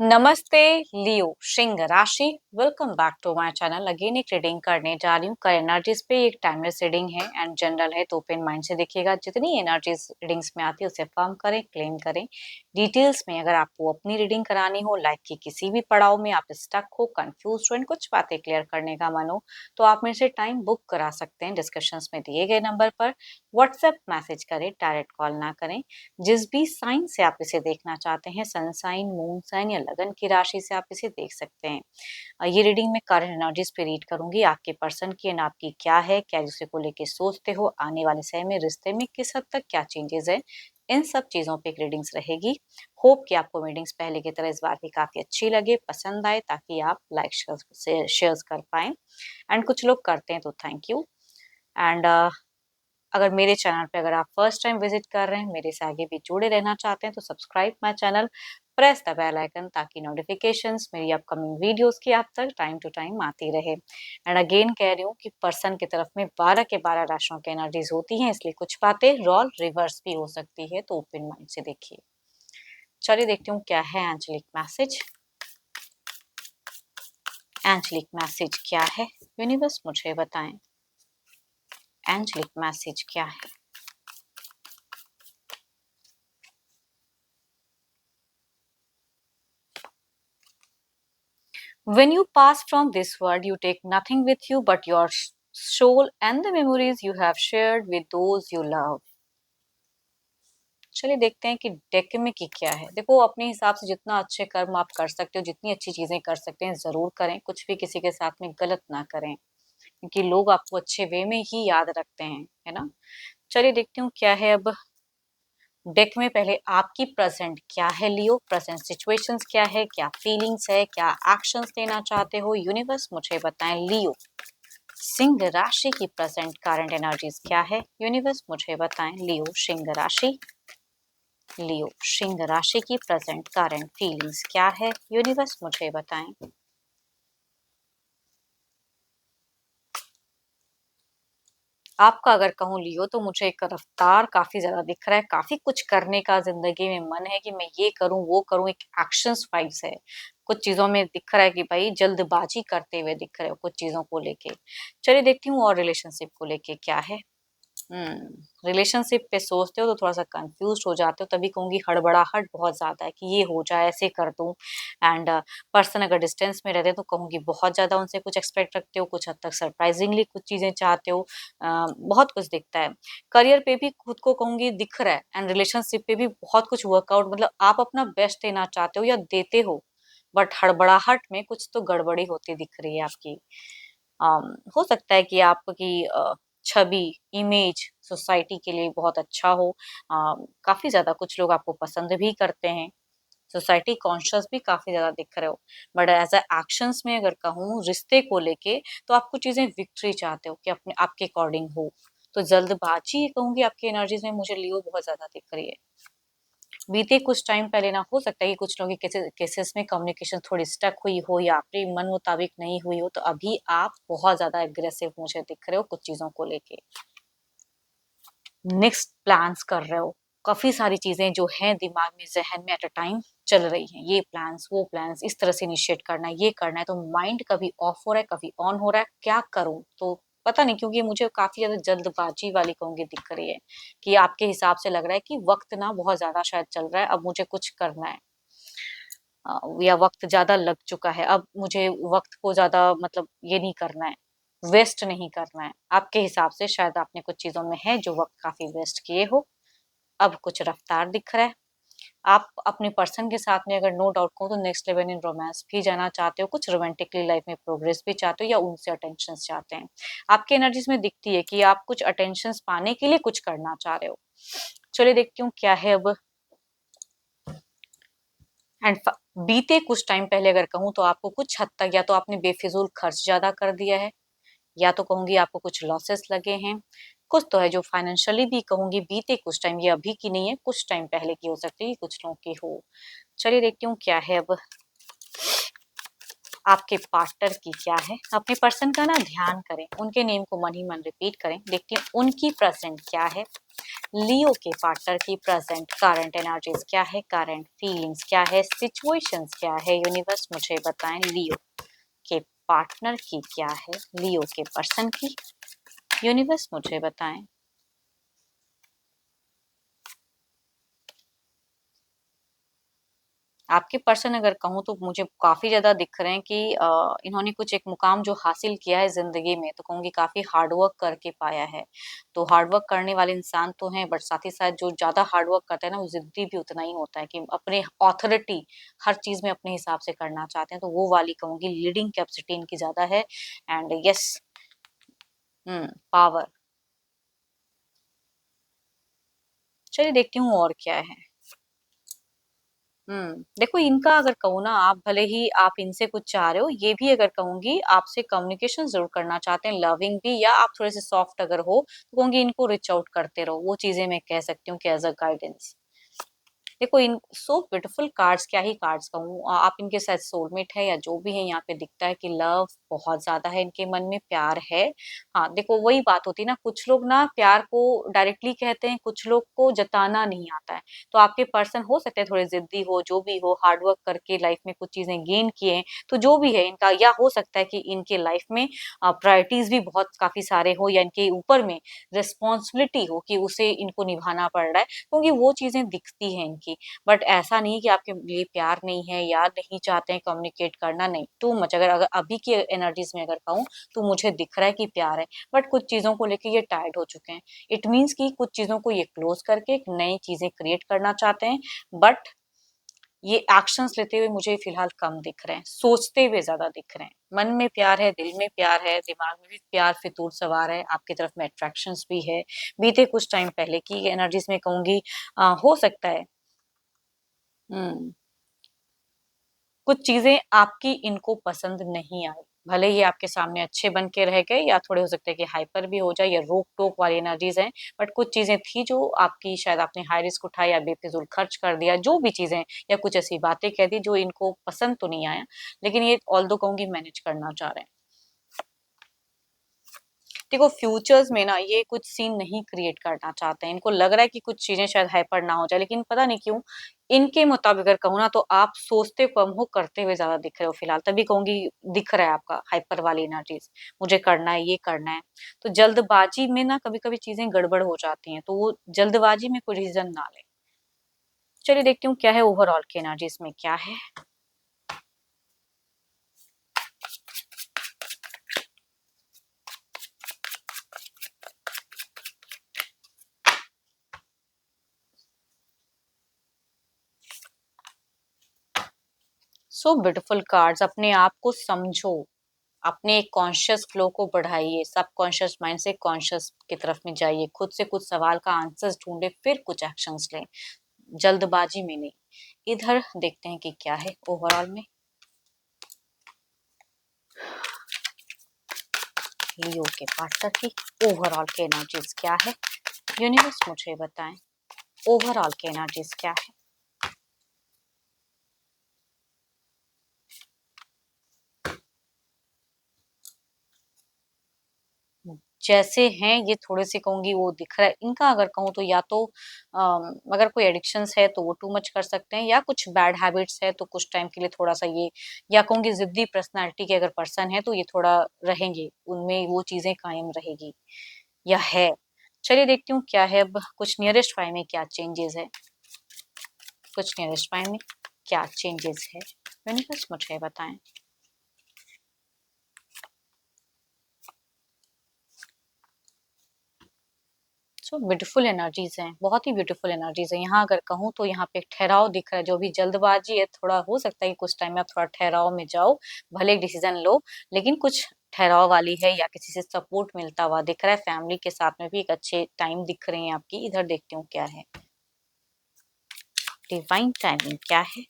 नमस्ते लियो सिंह राशि। Welcome back to my channel. Again एक रीडिंग करने जा रही हूँ। कर एनर्जीज पे एक टाइमलेस रीडिंग है एंड जनरल है, तो ओपन माइंड से देखिएगा। जितनी एनर्जीज रीडिंग्स में आती है उसे फर्म करें, क्लेम करें। डिटेल्स में अगर आपको अपनी रीडिंग करानी हो, लाइफ के किसी भी पड़ाव में आप स्टक हो, कंफ्यूज हो, कुछ बातें क्लियर करने का मन हो, तो आप मेरे से टाइम बुक करा सकते हैं। डिस्कशंस में दिए गए नंबर पर व्हाट्सएप मैसेज करें, डायरेक्ट कॉल ना करें। जिस भी साइन से आप इसे देखना चाहते हैं, सन साइन, मून साइन या लगन की राशि से आप इसे देख सकते हैं। ये रीडिंग में करंट एनर्जीज पे रीड करूंगी। आपके पर्सन की एंड आपकी क्या है, क्या जिसे को लेके सोचते हो, आने वाले समय में रिश्ते में किस हद तक क्या चेंजेस है, इन सब चीजों पे एक रीडिंग्स रहेगी। होप कि आपको रीडिंग्स पहले की तरह इस बार भी काफी अच्छी लगे, पसंद आए, ताकि आप लाइक शेयर कर पाए। एंड कुछ लोग करते हैं तो थैंक यू। एंड अगर मेरे चैनल पे अगर आप फर्स्ट टाइम विजिट कर रहे हैं, मेरे से आगे भी जुड़े रहना चाहते हैं, तो subscribe my channel, press the bell icon, ताकि नोटिफिकेशंस मेरी अपकमिंग वीडियोस की आप तक टाइम टू टाइम आती रहे। एंड अगेन कह रही हूँ कि पर्सन की तरफ में 12 के 12 राशियों की एनर्जीज होती हैं, इसलिए कुछ बातें रोल रिवर्स भी हो सकती है, तो ओपन माइंड से देखिए। चलिए देखती हूँ क्या है एंजेलिक मैसेज। एंजेलिक मैसेज क्या है, यूनिवर्स मुझे बताएं। एंजेलिक मैसेज क्या है। When you pass from this world, you take nothing with you but your soul and the memories you have shared with those you love. चलिए देखते हैं कि डेक में की क्या है। देखो, अपने हिसाब से जितना अच्छे कर्म आप कर सकते हो, जितनी अच्छी चीजें कर सकते हैं, जरूर करें। कुछ भी किसी के साथ में गलत ना करें, क्योंकि लोग आपको अच्छे वे में ही याद रखते हैं, है ना। चलिए देखती हूँ क्या है अब डेक में। पहले आपकी प्रेजेंट क्या है लियो, प्रेजेंट सिचुएशंस क्या है, क्या फीलिंग्स है, क्या एक्शंस लेना चाहते हो, यूनिवर्स मुझे बताएं। लियो सिंह राशि की प्रेजेंट करंट एनर्जीज क्या है, यूनिवर्स मुझे बताएं। लियो सिंह राशि। लियो सिंह राशि की प्रेजेंट करंट फीलिंग्स क्या है, यूनिवर्स मुझे बताएं। आपका अगर कहूँ लियो, तो मुझे एक रफ्तार काफी ज्यादा दिख रहा है। काफी कुछ करने का जिंदगी में मन है कि मैं ये करूं वो करूं, एक एक्शंस वाइब्स है। कुछ चीजों में दिख रहा है कि भाई जल्दबाजी करते हुए दिख रहे हो कुछ चीजों को लेके। चलिए देखती हूँ और रिलेशनशिप को लेके क्या है। रिलेशनशिप पे सोचते हो तो थोड़ा सा कंफ्यूज हो जाते हो, तभी कहूंगी हड़बड़ाहट बहुत ज्यादा है कि ये हो जाए, ऐसे कर दूं। एंड पर्सन अगर डिस्टेंस में रहते तो कहूंगी बहुत ज्यादा उनसे कुछ एक्सपेक्ट रखते हो, कुछ हद तक सरप्राइजिंगली कुछ चीजें चाहते हो। बहुत कुछ दिखता है। करियर पे भी खुद को कहूंगी दिख रहा है, एंड रिलेशनशिप पे भी बहुत कुछ वर्कआउट, मतलब आप अपना बेस्ट देना चाहते हो या देते हो, बट हड़बड़ाहट में कुछ तो गड़बड़ी होती दिख रही है आपकी। हो सकता है कि आपकी छवि, इमेज सोसाइटी के लिए बहुत अच्छा हो। काफी ज्यादा कुछ लोग आपको पसंद भी करते हैं। सोसाइटी कॉन्शियस भी काफी ज्यादा दिख रहे हो। बट एज अ एक्शंस में अगर कहूँ रिश्ते को लेके, तो आप कुछ चीजें विक्ट्री चाहते हो कि अपने आपके अकॉर्डिंग हो। तो जल्दबाजी कहूंगी आपकी एनर्जीज में मुझे लियो बहुत ज्यादा दिख रही है। बीते कुछ टाइम पहले ना, हो सकता है कि कुछ लोगों के केसेस में कम्युनिकेशन थोड़ी स्टक हुई हो या आपकी मन मुताबिक नहीं हुई हो, तो अभी आप बहुत ज्यादा एग्रेसिव मुझे दिख रहे हो कुछ चीजों को लेके। नेक्स्ट प्लान्स कर रहे हो। काफी सारी चीजें जो हैं दिमाग में, जहन में एट अ टाइम चल रही हैं। ये प्लान्स, वो प्लान्स, इस तरह से इनिशिएट करना है, ये करना है, तो माइंड कभी ऑफ हो रहा है, कभी ऑन हो रहा है। क्या करूं, तो पता नहीं, क्योंकि मुझे काफी ज्यादा जल्दबाजी वाली कहूंगी दिख रही है कि आपके हिसाब से लग रहा है कि वक्त ना बहुत ज्यादा शायद चल रहा है, अब मुझे कुछ करना है। या वक्त ज्यादा लग चुका है, अब मुझे वक्त को ज्यादा, मतलब ये नहीं करना है, वेस्ट नहीं करना है। आपके हिसाब से शायद आपने कुछ चीजों में है जो वक्त काफी वेस्ट किए हो। अब कुछ रफ्तार दिख रहा है। आप अपने पर्सन के साथ में अगर नो डाउट को, तो नेक्स्ट लेवल इन रोमांस भी जाना चाहते हो, कुछ रोमांटिकली लाइफ में प्रोग्रेस भी चाहते हो, या उनसे अटेंशन चाहते हैं। आपकी एनर्जीज में दिखती है कि आप कुछ अटेंशन पाने के लिए कुछ करना चाह रहे हो। चलिए देखती हूँ क्या है अब। एंड बीते कुछ टाइम पहले अगर कहूँ, तो आपको कुछ हद तक या तो आपने बेफिजूल खर्च ज्यादा कर दिया है, या तो कहूंगी आपको कुछ लॉसेस लगे हैं। कुछ तो है जो फाइनेंशियली भी कहूंगी बीते कुछ टाइम, ये अभी की नहीं है, कुछ टाइम पहले की हो सकती है, कुछ लोगों की हो। चलिए देखती हूँ क्या है अब। आपके पार्टनर की क्या है। अपने पर्सन का ना ध्यान करें, उनके नेम को मन ही मन रिपीट करें, देखते हैं उनकी प्रेजेंट क्या है। लियो के पार्टनर की प्रेजेंट करंट एनर्जीज क्या है, करंट फीलिंग्स क्या है, सिचुएशंस क्या है, यूनिवर्स मुझे बताएं। लियो के पार्टनर की क्या है, लियो के पर्सन की, यूनिवर्स मुझे बताएं। आपके पर्सन अगर कहूँ तो मुझे काफ़ी ज़्यादा दिख रहे हैं कि इन्होंने कुछ एक मुकाम जो हासिल किया है ज़िंदगी में, तो कहूँगी काफ़ी हार्ड वर्क करके पाया है। तो हार्ड वर्क करने वाले इंसान तो हैं, बट साथ ही साथ जो ज़्यादा हार्ड वर्क करते हैं ना, वो ज़िद्दी भी उतना ही होता है कि अपने अथॉरिटी हर चीज़ में अपने हिसाब से करना चाहते हैं। तो वो वाली कहूँगी लीडिंग कैपेसिटी इनकी ज़्यादा है। And yes, power. चलिए देखती हूँ और क्या है। देखो इनका अगर कहूँ ना, आप भले ही आप इनसे कुछ चाह रहे हो, ये भी अगर कहूंगी आपसे कम्युनिकेशन जरूर करना चाहते हैं, लविंग भी, या आप थोड़े से सॉफ्ट अगर हो तो कहूंगी इनको रीच आउट करते रहो। वो चीजें मैं कह सकती हूँ कि एज अ गाइडेंस। देखो इन सो ब्यूटीफुल कार्ड्स, क्या ही कार्ड्स कहूँ, आप इनके साथ सोलमेट है या जो भी है, यहाँ पे दिखता है कि लव बहुत ज्यादा है इनके मन में, प्यार है। हाँ देखो वही बात होती है ना, कुछ लोग ना प्यार को डायरेक्टली कहते हैं, कुछ लोग को जताना नहीं आता है। तो आपके पर्सन हो सकते हैं थोड़े जिद्दी हो, जो भी हो, हार्डवर्क करके लाइफ में कुछ चीजें गेन किए हैं, तो जो भी है इनका, या हो सकता है कि इनके लाइफ में प्रायोरिटीज भी बहुत काफी सारे हो, या इनके ऊपर में रिस्पॉन्सिबिलिटी हो कि उसे इनको निभाना पड़ रहा है, क्योंकि वो चीजें दिखती हैं इनकी। बट ऐसा नहीं कि आपके लिए प्यार नहीं है या नहीं चाहते हैं कम्युनिकेट करना, नहीं, टू मच। अगर अगर अभी की एनर्जीज में अगर कहूँ तो मुझे दिख रहा है कि प्यार है, बट कुछ चीजों को लेके ये टायर्ड हो चुके हैं। इट मीन्स कि कुछ चीजों को ये क्लोज करके एक नई चीजें क्रिएट करना चाहते हैं, बट ये एक्शंस लेते हुए मुझे फिलहाल कम दिख रहे हैं, सोचते हुए ज्यादा दिख रहे हैं। मन में प्यार है, दिल में प्यार है, दिमाग में भी प्यार फितूर सवार है, आपकी तरफ में अट्रैक्शंस भी है। बीते कुछ टाइम पहले की एनर्जीज में कहूंगी हो सकता है हम्म कुछ चीजें आपकी इनको पसंद नहीं आई। भले ही आपके सामने अच्छे बन के रह गए, या थोड़े हो सकते हैं कि हाइपर भी हो जाए, या रोक टोक वाली एनर्जीज हैं, बट कुछ चीजें थी जो आपकी, शायद आपने हाई रिस्क उठाया या बेफिजूल खर्च कर दिया, जो भी चीजें, या कुछ ऐसी बातें कह दी जो इनको पसंद तो नहीं आया, लेकिन ये ऑल दो कहूंगी मैनेज करना चाह रहे हैं। देखो फ्यूचर्स में ना ये कुछ सीन नहीं क्रिएट करना चाहते हैं, इनको लग रहा है कि कुछ चीजें शायद हाइपर ना हो जाए, लेकिन पता नहीं क्यों इनके मुताबिक अगर कहूँ ना, तो आप सोचते कम हो, करते हुए ज्यादा दिख रहे हो फिलहाल, तभी कहूंगी दिख रहा है आपका हाइपर वाली एनर्जीज। मुझे करना है, ये करना है। तो जल्दबाजी में ना कभी कभी चीजें गड़बड़ हो जाती हैं, तो वो जल्दबाजी में कोई डिसीजन ना ले। चलिए देखती हूँ क्या है ओवरऑल की एनर्जीज में क्या है। सो ब्यूटीफुल कार्ड्स, अपने आप को समझो, अपने कॉन्शियस फ्लो को बढ़ाइए, सब कॉन्शियस माइंड से कॉन्शियस की तरफ में जाइए, खुद से कुछ सवाल का आंसर्स ढूंढे, फिर कुछ एक्शंस लें, जल्दबाजी में नहीं। इधर देखते हैं कि क्या है ओवरऑल में। लियो के पार्टनर की ओवरऑल के एनर्जीज क्या है, यूनिवर्स मुझे बताएं ओवरऑल के एनर्जीज क्या है। जैसे हैं ये थोड़े से कहूंगी वो दिख रहा है इनका, अगर कहूँ तो या तो अगर कोई एडिक्शंस है तो वो टू मच कर सकते हैं, या कुछ बैड हैबिट्स है तो कुछ टाइम के लिए थोड़ा सा ये, या कहूंगी जिद्दी पर्सनालिटी के अगर पर्सन है तो ये थोड़ा रहेंगे, उनमें वो चीजें कायम रहेगी या है। चलिए देखती हूँ क्या है अब, कुछ नियरेस्ट फाइव में क्या चेंजेस है, कुछ नियरेस्ट फाइव में क्या चेंजेस है, यूनिवर्स मुझे बताएं। सो ब्यूटीफुल एनर्जीज हैं, बहुत ही ब्यूटीफुल एनर्जीज है। यहाँ अगर कहूँ तो यहाँ पे एक ठहराव दिख रहा है, जो भी जल्दबाजी है, थोड़ा हो सकता है कि कुछ टाइम में आप थोड़ा ठहराव में जाओ, भले डिसीजन लो, लेकिन कुछ ठहराव वाली है, या किसी से सपोर्ट मिलता हुआ दिख रहा है, फैमिली के साथ में भी एक अच्छे टाइम दिख रहे हैं आपकी। इधर देखती हूँ क्या है, डिवाइन टाइमिंग क्या है,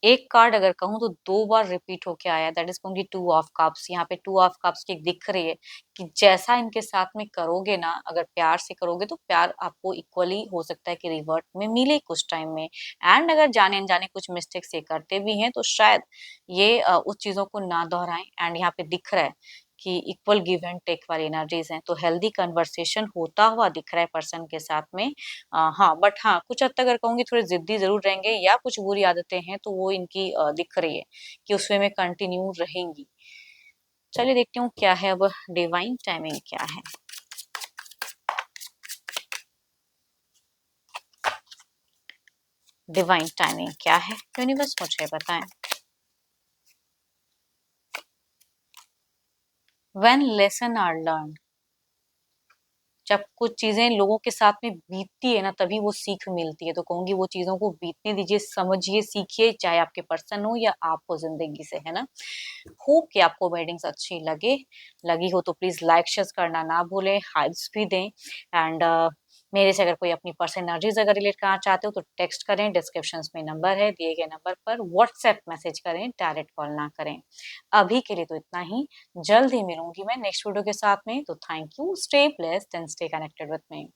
एक कार्ड अगर कहूँ तो 2 बार रिपीट होके आया, दैट इज़ कहूँगी 2 ऑफ कप्स। यहाँ पे 2 ऑफ कप्स की दिख रही है कि जैसा इनके साथ में करोगे ना, अगर प्यार से करोगे तो प्यार आपको इक्वली हो सकता है कि रिवर्ट में मिले कुछ टाइम में। एंड अगर जाने-अनजाने कुछ मिस्टेक्स ये करते भी हैं तो शायद ये उस चीज़ों को ना दोहराएँ। एंड यहाँ पे दिख रहा है कि इक्वल गिव एंड टेक वाली एनर्जीज़ हैं, तो हेल्दी कन्वर्सेशन होता हुआ दिख रहा है पर्सन के साथ में। हाँ, बट हाँ, कुछ हद तक अगर कहूँगी थोड़े ज़िद्दी ज़रूर रहेंगे या कुछ बुरी आदतें हैं तो वो इनकी दिख रही है कि उस वे में कंटिन्यू रहेंगी। चलिए देखती हूँ क्या है अब डिवाइन टाइमिंग क्या है? डिवाइन टाइमिंग क्या है? यूनिवर्स मुझे बताएँ। व्हेन लेसन आर लर्न्ड, जब कुछ चीज़ें लोगों के साथ में बीतती है ना तभी वो सीख मिलती है। तो कहूँगी वो चीज़ों को बीतने दीजिए, समझिए, सीखिए, चाहे आपके पर्सन हो या आप हो ज़िंदगी से, है ना? होप कि आपको रीडिंग्स अच्छी लगी हो तो प्लीज़ लाइक शेयर करना ना भूलें, हाइप्स भी दें। एंड मेरे से अगर कोई अपनी पर्सनल एनर्जीज़ अगर रिलेट करना चाहते हो तो टेक्स्ट करें, डिस्क्रिप्शंस में नंबर है, दिए गए नंबर पर व्हाट्सएप मैसेज करें, डायरेक्ट कॉल ना करें। अभी के लिए तो इतना ही, जल्द ही मिलूँगी मैं नेक्स्ट वीडियो के साथ में, तो thank you, stay blessed and stay connected with me.